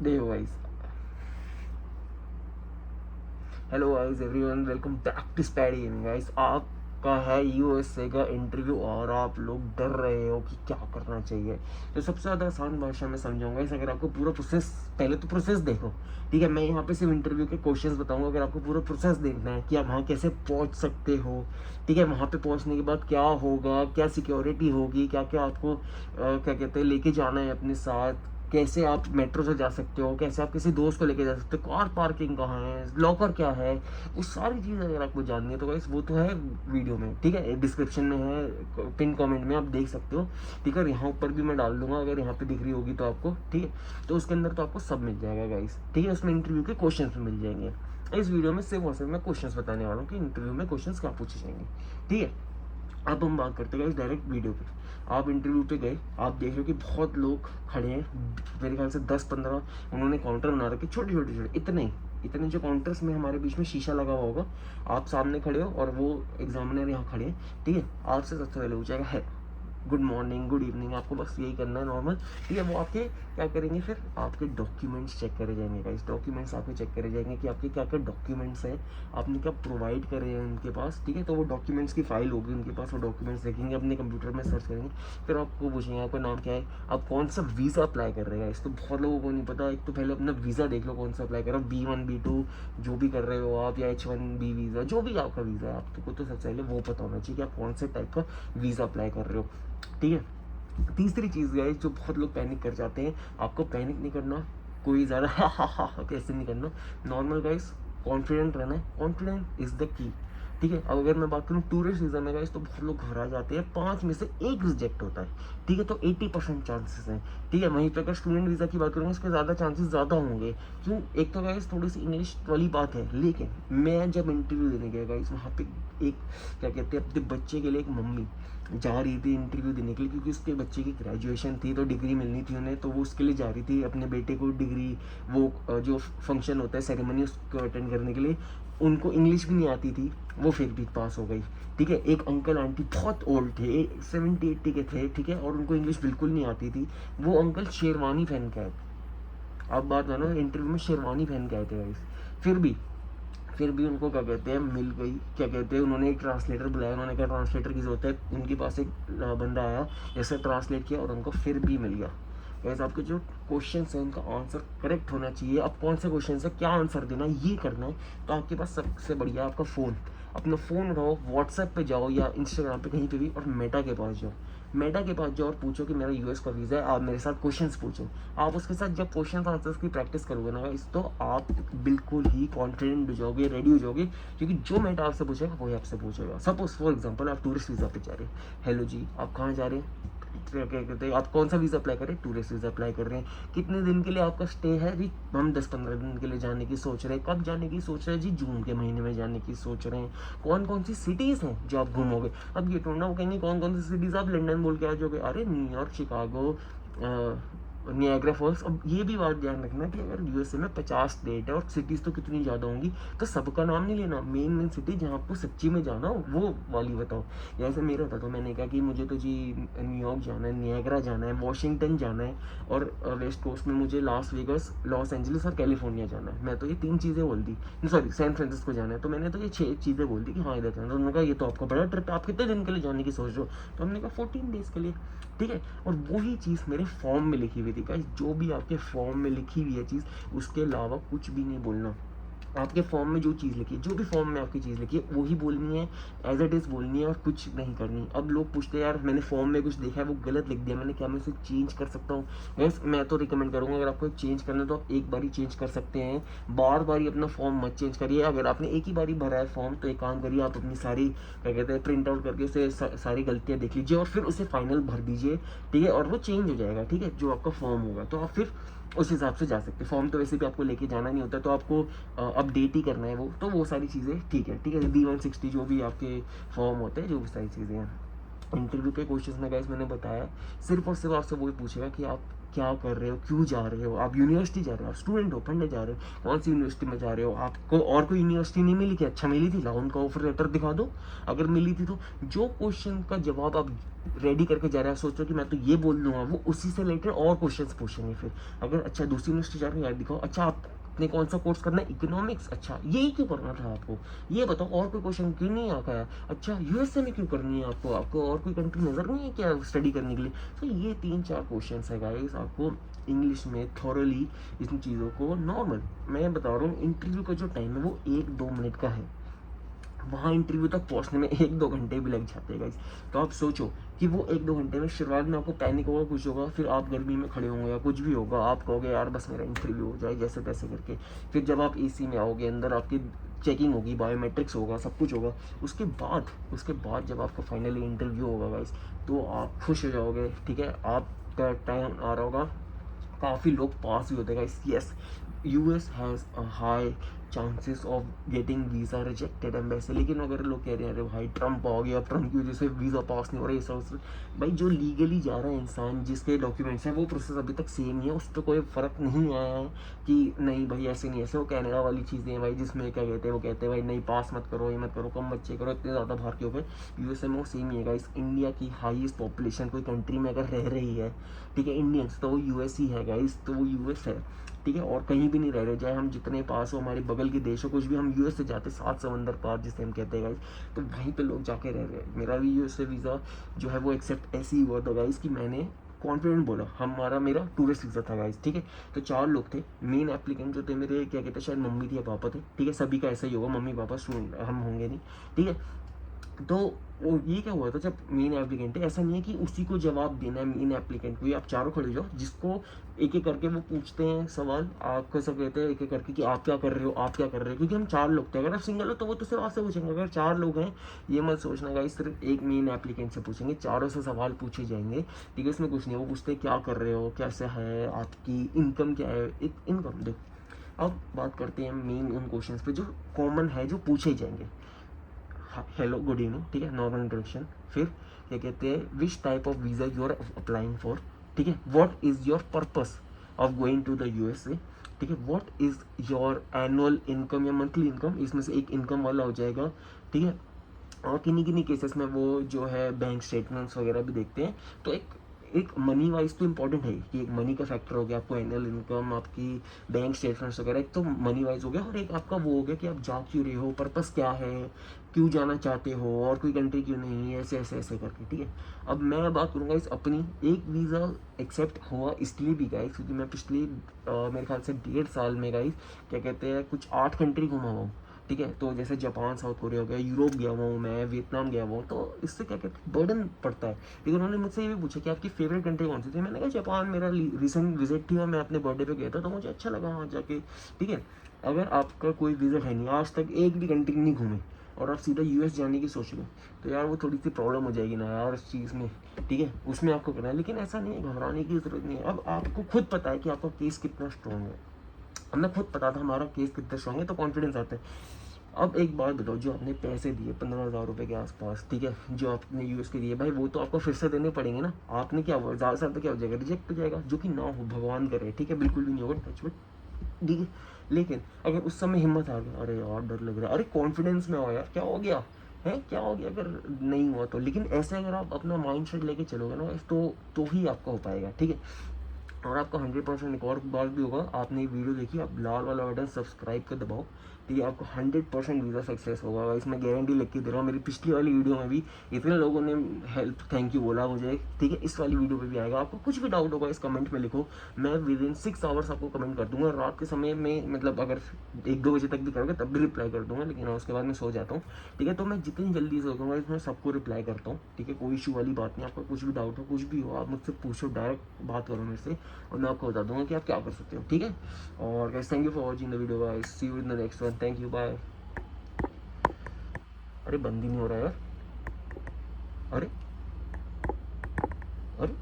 देखो guys, hello guys everyone, welcome back to Spady gaming. Guys आपका है USA का इंटरव्यू और आप लोग डर रहे हो कि क्या करना चाहिए। तो सबसे ज़्यादा आसान भाषा में समझाऊंगा इस, अगर आपको पूरा प्रोसेस, पहले तो प्रोसेस देखो, ठीक है। मैं यहाँ पे सिर्फ इंटरव्यू के क्वेश्चंस बताऊंगा। अगर आपको पूरा प्रोसेस देखना है कि आप वहाँ कैसे पहुँच सकते हो, ठीक है, वहाँ पे पहुँचने के बाद क्या होगा, क्या सिक्योरिटी होगी, क्या क्या आपको क्या कहते हैं लेके जाना है अपने साथ, कैसे आप मेट्रो से जा सकते हो, कैसे आप किसी दोस्त को लेके जा सकते हो, कार पार्किंग कहाँ है, लॉकर क्या है, वो सारी चीज़ अगर आपको जाननी है तो गाइस वो तो है वीडियो में, ठीक है, डिस्क्रिप्शन में है, पिन कमेंट में आप देख सकते हो, ठीक है। और यहाँ ऊपर भी मैं डाल दूंगा, अगर यहाँ पे दिख रही होगी तो आपको, ठीक है। तो उसके अंदर तो आपको सब मिल जाएगा गाइस, ठीक है। उसमें इंटरव्यू के क्वेश्चन भी मिल जाएंगे। इस वीडियो में सिर्फ और सिर्फ मैं क्वेश्चन बताने वाला हूँ कि इंटरव्यू में क्वेश्चन क्या पूछे जाएंगे, ठीक है। अब हम बात करते हैं डायरेक्ट वीडियो पे। आप इंटरव्यू पे गए, आप देख रहे हो कि बहुत लोग खड़े हैं, मेरे ख्याल से 10-15 उन्होंने काउंटर बना रखे, छोटे छोटे छोटे, इतने जो काउंटर्स में हमारे बीच में शीशा लगा हुआ होगा, आप सामने खड़े हो और वो एग्जामिनर यहाँ खड़े हैं, ठीक है। आपसे सबसे पहले पूछेगा है गुड मॉर्निंग, गुड इवनिंग, आपको बस यही करना है नॉर्मल, ठीक है। वो आपके क्या करेंगे, फिर आपके डॉक्यूमेंट्स चेक करे जाएंगे गाइस। डॉक्यूमेंट्स आपके चेक करे जाएंगे कि आपके क्या क्या डॉक्यूमेंट्स हैं, आपने क्या प्रोवाइड करे हैं उनके पास, ठीक है। तो वो डॉक्यूमेंट्स की फाइल होगी उनके पास, वो डॉक्यूमेंट्स देखेंगे, अपने कंप्यूटर में सर्च करेंगे। फिर आपको पूछेंगे आपका नाम क्या है, आप कौन सा वीज़ा अप्लाई कर रहे हैं। इस तो बहुत लोगों को नहीं पता। एक तो पहले अपना वीज़ा देख लो कौन सा अप्लाई कर रहे हो, B1 B2 जो भी कर रहे हो आप, या H1B वीज़ा, जो भी आपका वीज़ा है, आपको तो सबसे पहले वो पता होना चाहिए कि आप कौन से टाइप का वीज़ा अप्लाई कर रहे हो, ठीक है। तीसरी चीज़ गाइस, जो बहुत लोग पैनिक कर जाते हैं, आपको पैनिक नहीं करना, कोई ज़्यादा कैसे नहीं करना, नॉर्मल गाइस, कॉन्फिडेंट रहना है। कॉन्फिडेंट इज़ द की, ठीक है। अब अगर मैं बात करूँ टूरिस्ट वीज़ा में गाइस, तो बहुत लोग घबरा जाते हैं, 5 में से 1 रिजेक्ट होता है, ठीक है। तो 80% चांसेस हैं, ठीक है। वहीं पर अगर स्टूडेंट वीज़ा की बात करूँगा, उसके ज़्यादा चांसेस ज़्यादा होंगे। क्यों? एक तो गाइस थोड़ी सी इंग्लिश वाली बात है, लेकिन मैं जब इंटरव्यू देने गया गाइस, वहाँ पे एक क्या कहते हैं, अपने बच्चे के लिए एक मम्मी जा रही थी इंटरव्यू देने के लिए, क्योंकि उसके बच्चे की ग्रेजुएशन थी तो डिग्री मिलनी थी उन्हें, तो वो उसके लिए जा रही थी अपने बेटे को डिग्री, वो जो फंक्शन होता है सेरेमनी, उसको अटेंड करने के लिए। उनको इंग्लिश भी नहीं आती थी, वो फिर भी पास हो गई, ठीक है। एक अंकल आंटी बहुत ओल्ड थे, 70-80 के थे, ठीक है, और उनको इंग्लिश बिल्कुल नहीं आती थी। वो अंकल शेरवानी पहन के आए, आप बात मानो, इंटरव्यू में शेरवानी पहन के आए थे गाइस। फिर भी फिर भी उनको क्या कहते हैं मिल गई, क्या कहते हैं, उन्होंने एक ट्रांसलेटर बुलाया, उन्होंने कहा ट्रांसलेटर की ज़रूरत है, उनके पास एक बंदा आया, जैसे ट्रांसलेट किया और उनको फिर भी मिल गया। वैसे आपके जो क्वेश्चन है उनका आंसर करेक्ट होना चाहिए। अब कौन से क्वेश्चन है, क्या आंसर देना है, ये करना है। तो आपके पास सबसे बढ़िया आपका फ़ोन, अपना फ़ोन उठाओ, व्हाट्सएप पे जाओ या इंस्टाग्राम पे कहीं पे भी, और मेटा के पास जाओ। मेटा के पास जाओ और पूछो कि मेरा यूएस का वीज़ा है, आप मेरे साथ क्वेश्चंस पूछो। आप उसके साथ जब क्वेश्चन आंसर्स की प्रैक्टिस करोगे ना इस, तो आप बिल्कुल ही कॉन्फिडेंट हो जाओगे, रेडी हो जाओगे, क्योंकि जो मेटा आपसे पूछेगा वही आपसे पूछेगा। सपोज फॉर एग्जाम्पल आप टूरिस्ट वीज़ा पे जा रहे हैं, हेलो जी आप कहाँ जा रहे हैं, क्या कहते हैं, आप कौन सा वीज़ा अप्लाई कर रहे हैं, टूरिस्ट वीज़ा अप्लाई कर रहे हैं, कितने दिन के लिए आपका स्टे है जी, हम 10-15 दिन के लिए जाने की सोच रहे हैं, कब जाने की सोच रहे हैं जी, जून के महीने में जाने की सोच रहे हैं, कौन कौन सी सिटीज़ हैं जो आप घूमोगे। अब ये ढूंढना, वो कहेंगे कौन कौन सी सिटीज़, आप लंदन बोल के आ जाओगे, अरे न्यूयॉर्क, शिकागो, नियाग्रा फॉल्स। अब ये भी बात ध्यान रखना कि अगर यूएसए में 50 स्टेट है और सिटीज़ तो कितनी ज़्यादा होंगी, तो सबका नाम नहीं लेना, मेन मेन सिटी जहाँ आपको सच्ची में जाना हो वो वाली बताओ। जैसे मेरा था, तो मैंने कहा कि मुझे तो जी न्यूयॉर्क जाना है, नियाग्रा जाना है, वॉशिंगटन जाना है, और वेस्ट कोस्ट में मुझे लास वेगस, लॉस एंजलिस और कैलिफोर्निया जाना है। मैं तो ये 3 चीज़ें बोल दी, सॉरी सैन फ्रांसिस्को जाना है, तो मैंने तो ये 6 चीज़ें बोल दी कि हाँ इधर जाना। तो उन्होंने कहा ये तो आपका बड़ा ट्रिप है, आप कितने दिन के लिए जाने की सोच रहे हो, तो हमने कहा 14 डेज़ के लिए, ठीक है। और वही चीज़ मेरे फॉर्म में लिखी हुई थी गाइस, जो भी आपके फॉर्म में लिखी हुई है चीज़, उसके अलावा कुछ भी नहीं बोलना। आपके फॉर्म में जो चीज़ लिखी है, जो भी फॉर्म में आपकी चीज़ लिखी है वही बोलनी है, एज इट इज़ बोलनी है, और कुछ नहीं करनी। अब लोग पूछते हैं यार मैंने फॉर्म में कुछ देखा है वो गलत लिख दिया मैंने, क्या मैं उसे चेंज कर सकता हूँ। बस मैं तो रिकमेंड करूँगा, अगर आपको चेंज करना है तो आप एक बार ही चेंज कर सकते हैं, बार बार ही अपना फॉर्म मत चेंज करिए। अगर आपने एक ही बार ही भरा है फॉर्म, तो एक काम करिए, आप अपनी सारी क्या कहते हैं प्रिंट आउट करके उसे सारी गलतियाँ देख लीजिए और फिर उसे फाइनल भर दीजिए, ठीक है, और वो चेंज हो जाएगा, ठीक है, जो आपका फॉर्म होगा। तो आप फिर उस हिसाब से जा सकते हैं। फॉर्म तो वैसे भी आपको लेके जाना नहीं होता, तो आपको अपडेट ही करना है वो, तो वो सारी चीज़ें ठीक है, ठीक है। D160 जो भी आपके फॉर्म होते हैं, जो भी सारी चीज़ें हैं। इंटरव्यू के क्वेश्चंस में गाइस मैंने बताया, सिर्फ और सिर्फ आपसे वही पूछेगा कि आप क्या कर रहे हो, क्यों जा रहे हो, आप यूनिवर्सिटी जा रहे हो, आप स्टूडेंट हो, पढ़ने जा रहे हो, कौन सी यूनिवर्सिटी में जा रहे हो, आपको और कोई यूनिवर्सिटी नहीं मिली क्या, अच्छा मिली थी, लाओ उनका ऑफर लेटर दिखा दो अगर मिली थी तो। जो क्वेश्चन का जवाब आप रेडी करके जा रहे हैं, सोचो कि मैं तो ये बोल दूंगा, वो उसी से रिलेटेड और क्वेश्चंस पूछेंगे। फिर अगर अच्छा दूसरी यूनिवर्सिटी जा रहे हो, यार दिखाओ, अच्छा आपने कौन सा कोर्स करना है, इकोनॉमिक्स, अच्छा यही क्यों करना था आपको, ये बताओ, और कोई क्वेश्चन क्यों नहीं आ गया, अच्छा यूएसए में क्यों करनी है आपको, आपको और कोई कंट्री नजर नहीं है क्या स्टडी करने के लिए। तो ये 3-4 क्वेश्चन है गाइस, आपको इंग्लिश में थॉरली इन चीज़ों को नॉर्मल, मैं बता रहा हूँ इंटरव्यू का जो टाइम है वो 1-2 मिनट का है, वहाँ इंटरव्यू तक पहुँचने में 1-2 घंटे भी लग जाते हैं गाइस। तो आप सोचो कि वो 1-2 घंटे में शुरुआत में आपको पैनिक होगा, कुछ होगा, फिर आप गर्मी में खड़े होंगे या कुछ भी होगा, आप कहोगे यार बस मेरा इंटरव्यू हो जाए जैसे तैसे करके। फिर जब आप एसी में आओगे, अंदर आपकी चेकिंग होगी, बायोमेट्रिक्स होगा, सब कुछ होगा, उसके बाद जब आपका फाइनली इंटरव्यू होगा गाइस, तो आप खुश हो जाओगे। ठीक है, आपका टाइम आ रहा होगा, काफ़ी लोग पास भी होते हैं guys. Yes, US has a high chances of getting visa rejected embassy. लेकिन अगर लोग कह रहे हैं अरे भाई ट्रम्प आ गया, ट्रम्प की वजह से वीज़ा पास नहीं हो रहा, ऐसा भाई जो लीगली जा रहा है इंसान, जिसके डॉक्यूमेंट्स हैं, वो प्रोसेस अभी तक सेम ही है, उस पर कोई फ़र्क नहीं आया है कि नहीं भाई ऐसे नहीं ऐसे। वो कनाडा वाली चीज़ें हैं भाई, जिसमें क्या कहते हैं, वो कहते हैं भाई नहीं पास मत करो, ये मत करो, कम बच्चे करो, इतने ज़्यादा बाहर के हो गए। यूएसए में वो सेम ही है गाइस। इंडिया की हाईएस्ट पॉपुलेशन कोई कंट्री में अगर रह रही है, ठीक है, इंडियंस, तो वो यूएस ही है गाइस, तो वो यूएस है। ठीक है, और कहीं भी नहीं रह रहे, चाहे हम जितने पास हो, हमारे बगल के देश हो, कुछ भी, हम यूएस से जाते 7 समंदर पार जिसे हम कहते हैं गाइस, तो वहीं पे लोग जाके रह रहे हैं। मेरा भी यूएस से वीज़ा जो है वो एक्सेप्ट ऐसे ही हुआ था गाइस कि मैंने कॉन्फिडेंट बोला, मेरा टूरिस्ट वीज़ा था गाइस। ठीक है, तो 4 लोग थे, मेन एप्लीकेंट जो थे मेरे, क्या कहते हैं, शायद मम्मी थी या पापा थे। ठीक है, सभी का ऐसा ही होगा, मम्मी पापा स्टूडेंट, हम होंगे नहीं। ठीक है, तो वो ये क्या हुआ था, जब मेन एप्लीकेंट है, ऐसा नहीं है कि उसी को जवाब देना है मेन एप्लीकेंट को, आप चारों खड़े हो जाओ, जिसको एक एक करके वो पूछते हैं सवाल, आपको सब कहते हैं एक एक करके कि आप क्या कर रहे हो, आप क्या कर रहे हो, क्योंकि हम 4 लोग थे। अगर आप सिंगल हो तो वो तो सिर्फ आपसे पूछेंगे, अगर 4 लोग हैं ये मत सोचना गाइस सिर्फ एक मेन एप्लीकेंट से पूछेंगे, चारों से सवाल पूछे जाएंगे। ठीक है, इसमें कुछ नहीं है, वो पूछते हैं क्या कर रहे हो, कैसा है, आपकी इनकम क्या है, एक इनकम दो। अब बात करते हैं मेन उन क्वेश्चंस पे जो कॉमन है, जो पूछे जाएंगे। हेलो गुड इवनिंग, ठीक है, नॉर्मल इंट्रोडक्शन। फिर क्या कहते हैं, which type of visa you are applying for. ठीक है, what is your purpose of going to the USA. ठीक है, what is your annual income या मंथली इनकम, इसमें से एक इनकम वाला हो जाएगा। ठीक है, और किन्हीं किन्हीं केसेस में वो जो है बैंक स्टेटमेंट्स वगैरह भी देखते हैं। तो एक मनी वाइज तो इंपॉर्टेंट है कि एक मनी का फैक्टर हो गया, आपको एनुअल इनकम, आपकी बैंक स्टेटमेंट्स वगैरह, एक तो मनी वाइज हो गया, और एक आपका वो हो गया कि आप जा क्यों रहे हो, पर्पस क्या है, क्यों जाना चाहते हो, और कोई कंट्री क्यों नहीं, ऐसे ऐसे ऐसे करके। ठीक है, अब मैं बात करूँगा इस अपनी, एक वीज़ा एक्सेप्ट हुआ इसलिए भी गाइस क्योंकि मैं पिछले मेरे ख्याल से 1.5 साल में गाइस, क्या कहते हैं, कुछ 8 कंट्री घुमा हुआ हूँ। ठीक है, तो जैसे जापान, साउथ कोरिया हो गया, यूरोप गया हुआ हूँ मैं, वियतनाम गया हुआ हूँ, तो इससे क्या कहते हैं बर्डन पड़ता है। ठीक है, उन्होंने मुझसे ये भी पूछा कि आपकी फेवरेट कंट्री कौन सी थी, मैंने कहा जापान, मेरा रिसेंट विजिट थी और मैं अपने बर्थडे पे गया था, तो मुझे अच्छा लगा वहाँ जाके। ठीक है, अगर आपका कोई विजिट है नहीं, आज तक एक भी कंट्री नहीं घूमे, और आप सीधा यूएस जाने की सोच रहे हो, तो यार वो थोड़ी सी प्रॉब्लम हो जाएगी ना यार उस चीज़ में। ठीक है, उसमें आपको करना है, लेकिन ऐसा नहीं है, घबराने की ज़रूरत नहीं है। अब आपको खुद पता है कि आपका केस कितना स्ट्रॉन्ग है, हमें खुद पता था हमारा केस कितना स्ट्रॉन्ग है, तो कॉन्फिडेंस आता है। अब एक बात बताओ, जो आपने पैसे दिए 15,000 रुपये के आसपास, ठीक है, जो आपने यूएस के दिए भाई, वो तो आपको फिर से देने पड़ेंगे ना। आपने क्या हुआ, ज़्यादा से ज़्यादा क्या हो जाएगा, रिजेक्ट हो जाएगा, जो कि ना हो, भगवान करे। ठीक है, बिल्कुल भी नहीं होगा, टचवुड। ठीक है, लेकिन अगर उस समय हिम्मत आ गया, अरे यार डर लग रहा है, अरे कॉन्फिडेंस में आओ यार, क्या हो गया है, क्या हो गया अगर नहीं हुआ तो। लेकिन ऐसे अगर आप अपना माइंड सेट लेके चलोगे ना, तो ही आपका हो पाएगा। ठीक है, और आपका 100% एक और बात भी होगा, आपने ये वीडियो देखी, आप लाल वाला बटन सब्सक्राइब कर दबाओ, ठीक है, आपको 100% वीज़ा सक्सेस होगा। इसमें गारंटी लिख के दे रहा हूँ। मेरी पिछली वाली वीडियो में भी इतने लोगों ने हेल्प थैंक यू बोला मुझे। ठीक है, इस वाली वीडियो पे भी आएगा। आपको कुछ भी डाउट होगा इस कमेंट में लिखो, मैं विद इन 6 आवर्स आपको कमेंट कर दूंगा। रात के समय में, मतलब अगर 1-2 बजे तक भी करोगे तब भी रिप्लाई कर दूंगा, लेकिन उसके बाद मैं सो जाता हूँ। ठीक है, तो मैं जितनी जल्दी से होगा इसमें सबको रिप्लाई करता हूँ। ठीक है, कोई इशू वाली बात नहीं। आपका कुछ भी डाउट हो, कुछ भी हो, आप मुझसे पूछो, डायरेक्ट बात करो मेरे से, और मैं आपको बता दूंगा कि आप क्या कर सकते हो। ठीक है, और guys thank you for watching the video guys, see you in the next one, thank you, bye. अरे बंद ही नहीं हो रहा यार, अरे अरे